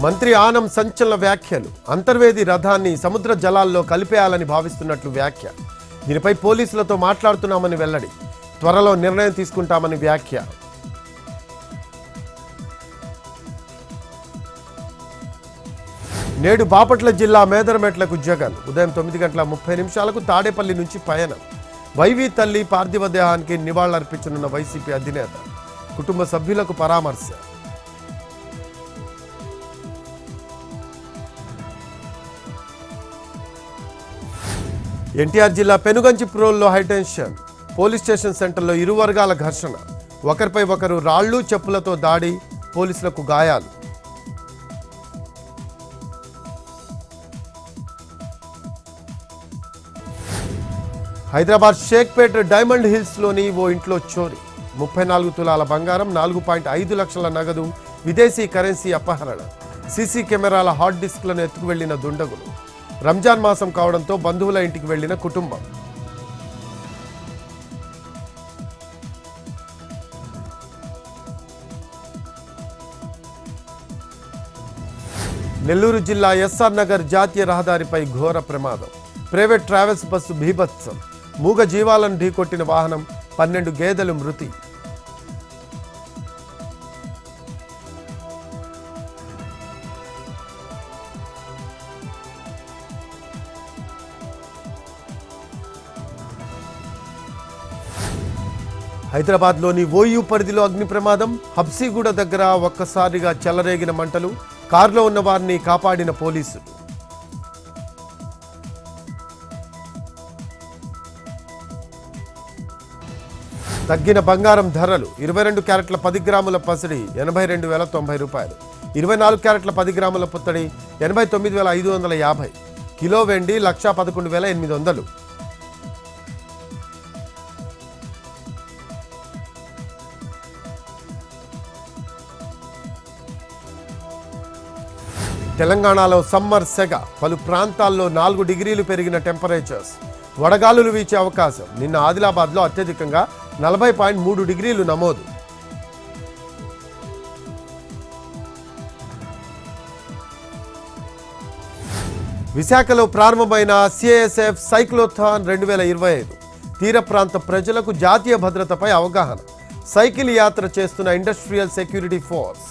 మంత్రి ఆనం సంచలన వ్యాఖ్యలు. అంతర్వేది రథాన్ని సముద్ర జలాల్లో కలిపేయాలని భావిస్తున్నట్లు వ్యాఖ్య. దీనిపై పోలీసులతో మాట్లాడుతున్నామని వెల్లడి. త్వరలో నిర్ణయం తీసుకుంటామని వ్యాఖ్య. నేడు బాపట్ల జిల్లా మేదరమెట్లకు జగన్. ఉదయం 9:30 తాడేపల్లి నుంచి పయనం. వైవి తల్లి పార్థివ దేహానికి నివాళులర్పించనున్న వైసీపీ అధినేత. కుటుంబ సభ్యులకు పరామర్శ. ఎన్టీఆర్ జిల్లా పెనుగంచిప్రోల్లో హైటెన్షన్. పోలీస్ స్టేషన్ సెంటర్లో ఇరు వర్గాల ఘర్షణ. ఒకరిపై ఒకరు రాళ్లు చెప్పులతో దాడి. పోలీసులకు గాయాలు. హైదరాబాద్ షేక్పేట్ డైమండ్ హిల్స్లోని ఓ ఇంట్లో చోరీ. 34 తులాల బంగారం, 4.5 లక్షల నగదు, విదేశీ కరెన్సీ అపహరణ. సీసీ కెమెరాల హార్డ్ డిస్క్లను ఎత్తుకు వెళ్లిన దుండగులు. రంజాన్ మాసం కావడంతో బంధువుల ఇంటికి వెళ్లిన కుటుంబం. నెల్లూరు జిల్లా ఎస్ఆర్ నగర్ జాతీయ రహదారిపై ఘోర ప్రమాదం. ప్రైవేట్ ట్రావెల్స్ బస్సు బీభత్సం. మూగ జీవాలను ఢీకొట్టిన వాహనం. 12 గేదెలు మృతి. హైదరాబాద్లోని ఓయూ పరిధిలో అగ్ని ప్రమాదం. హబ్సీగూడ దగ్గర ఒక్కసారిగా చెలరేగిన మంటలు. కారులో ఉన్న వారిని కాపాడిన పోలీసులు. తగ్గిన బంగారం ధరలు. 22 క్యారెట్ల 10 గ్రాముల పసిడి 82,090 రూపాయలు. 24 క్యారెట్ల 10 గ్రాముల పుత్తడి 89,550. కిలో వెండి 1,11,800. తెలంగాణలో సమ్మర్ సెగ. పలు ప్రాంతాల్లో 4 డిగ్రీలు పెరిగిన టెంపరేచర్స్. వడగాలులు వీచే అవకాశం. నిన్న ఆదిలాబాద్లో అత్యధికంగా 40.3 డిగ్రీలు నమోదు. విశాఖలో ప్రారంభమైన సిఐఎస్ఎఫ్ సైక్లోథాన్ 2025. తీర ప్రాంత ప్రజలకు జాతీయ భద్రతపై అవగాహన. సైకిల్ యాత్ర చేస్తున్న ఇండస్ట్రియల్ సెక్యూరిటీ ఫోర్స్.